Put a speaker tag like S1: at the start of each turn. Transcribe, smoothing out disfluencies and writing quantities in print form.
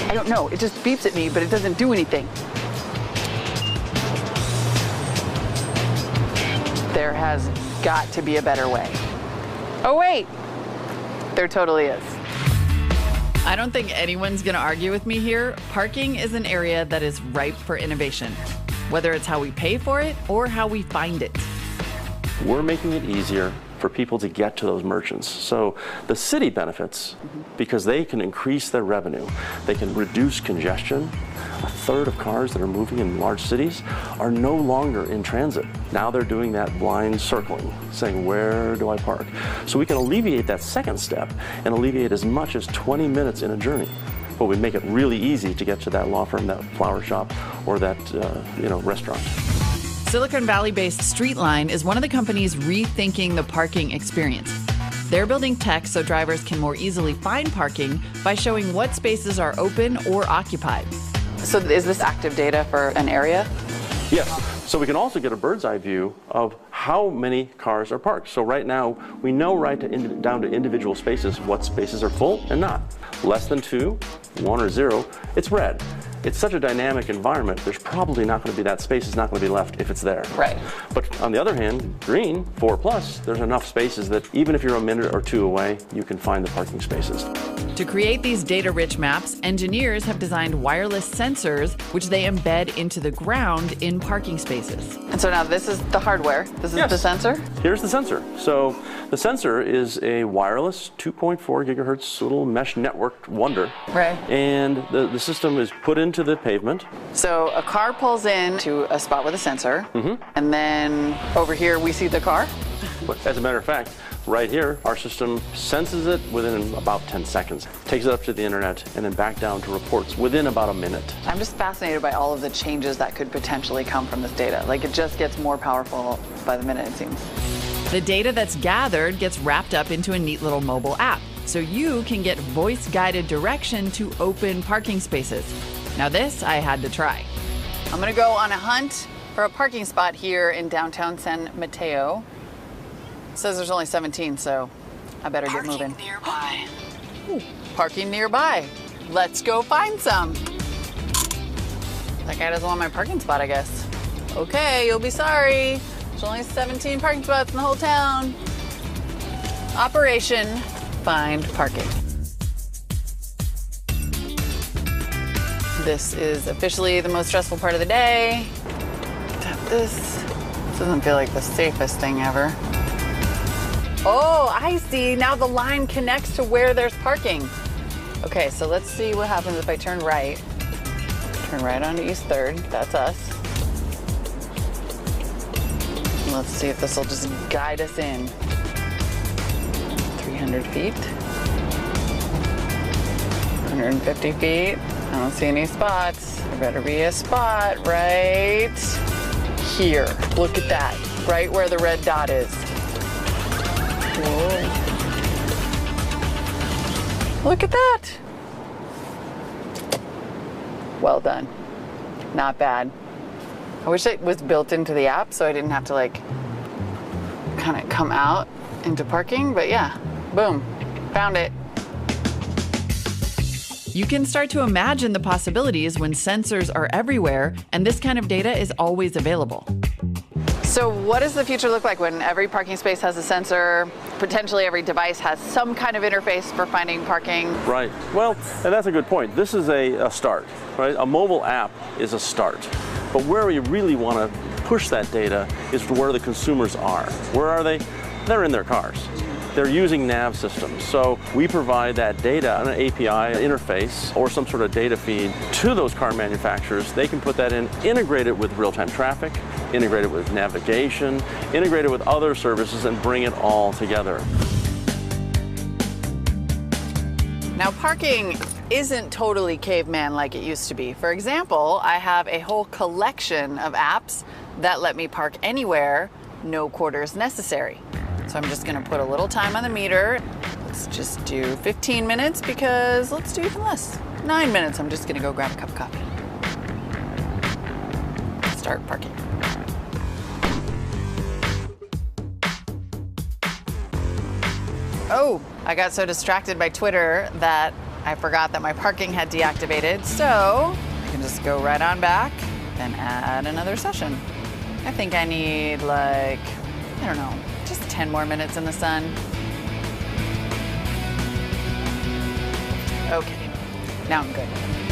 S1: I don't know. It just beeps at me, but it doesn't do anything. There has got to be a better way. Oh, wait. There totally is.
S2: I don't think anyone's going to argue with me here. Parking is an area that is ripe for innovation, whether it's how we pay for it or how we find it.
S3: We're making it easier for people to get to those merchants. So the city benefits because they can increase their revenue. They can reduce congestion. A third of cars that are moving in large cities are no longer in transit. Now they're doing that blind circling, saying, where do I park? So we can alleviate that second step and alleviate as much as 20 minutes in a journey. But we make it really easy to get to that law firm, that flower shop, or that restaurant.
S2: Silicon Valley-based Streetline is one of the companies rethinking the parking experience. They're building tech so drivers can more easily find parking by showing what spaces are open or occupied.
S1: So is this active data for an area?
S3: Yes. So we can also get a bird's eye view of how many cars are parked. So right now, we know down to individual spaces what spaces are full and not. Less than 2, 1 or 0, it's red. It's such a dynamic environment, there's probably not going to be that space is not going to be left if it's there.
S1: Right.
S3: But on the other hand, green, 4+, there's enough spaces that even if you're a minute or 2 away, you can find the parking spaces.
S2: To create these data-rich maps, engineers have designed wireless sensors, which they embed into the ground in parking spaces.
S1: And so now this is the hardware. This is the sensor?
S3: Here's the sensor. So the sensor is a wireless 2.4 gigahertz little mesh networked wonder.
S1: Right.
S3: And the system is put into the pavement.
S1: So a car pulls in to a spot with a sensor, and then over here we see the car.
S3: As a matter of fact, right here, our system senses it within about 10 seconds, takes it up to the internet, and then back down to reports within about a minute.
S1: I'm just fascinated by all of the changes that could potentially come from this data. Like, it just gets more powerful by the minute, it seems.
S2: The data that's gathered gets wrapped up into a neat little mobile app, so you can get voice-guided direction to open parking spaces. Now this, I had to try.
S1: I'm gonna go on a hunt for a parking spot here in downtown San Mateo. It says there's only 17, so I better get moving.
S4: Parking nearby.
S1: Ooh, parking nearby. Let's go find some. That guy doesn't want my parking spot, I guess. Okay, you'll be sorry. There's only 17 parking spots in the whole town. Operation Find Parking. This is officially the most stressful part of the day. This doesn't feel like the safest thing ever. Oh, I see. Now the line connects to where there's parking. Okay, so let's see what happens if I turn right. Turn right onto East 3rd. That's us. Let's see if this will just guide us in. 300 feet. 150 feet. I don't see any spots. There better be a spot right here. Look at that. Right where the red dot is. Whoa. Look at that. Well done. Not bad. I wish it was built into the app so I didn't have to like kind of come out into parking, but yeah, boom, found it.
S2: You can start to imagine the possibilities when sensors are everywhere and this kind of data is always available.
S1: So what does the future look like when every parking space has a sensor, potentially every device has some kind of interface for finding parking?
S3: Right. Well, and that's a good point. This is a start, right? A mobile app is a start. But where we really want to push that data is to where the consumers are. Where are they? They're in their cars. They're using nav systems. So we provide that data on an API interface or some sort of data feed to those car manufacturers. They can put that in, integrate it with real-time traffic, integrate it with navigation, integrate it with other services, and bring it all together.
S1: Now, parking isn't totally caveman like it used to be. For example, I have a whole collection of apps that let me park anywhere, no quarters necessary. So I'm just gonna put a little time on the meter. Let's just do 15 minutes because let's do even less. 9 minutes, I'm just gonna go grab a cup of coffee. Start parking. Oh, I got so distracted by Twitter that I forgot that my parking had deactivated, so I can just go right on back, then add another session. I think I need like, I don't know, just 10 more minutes in the sun. Okay, now I'm good.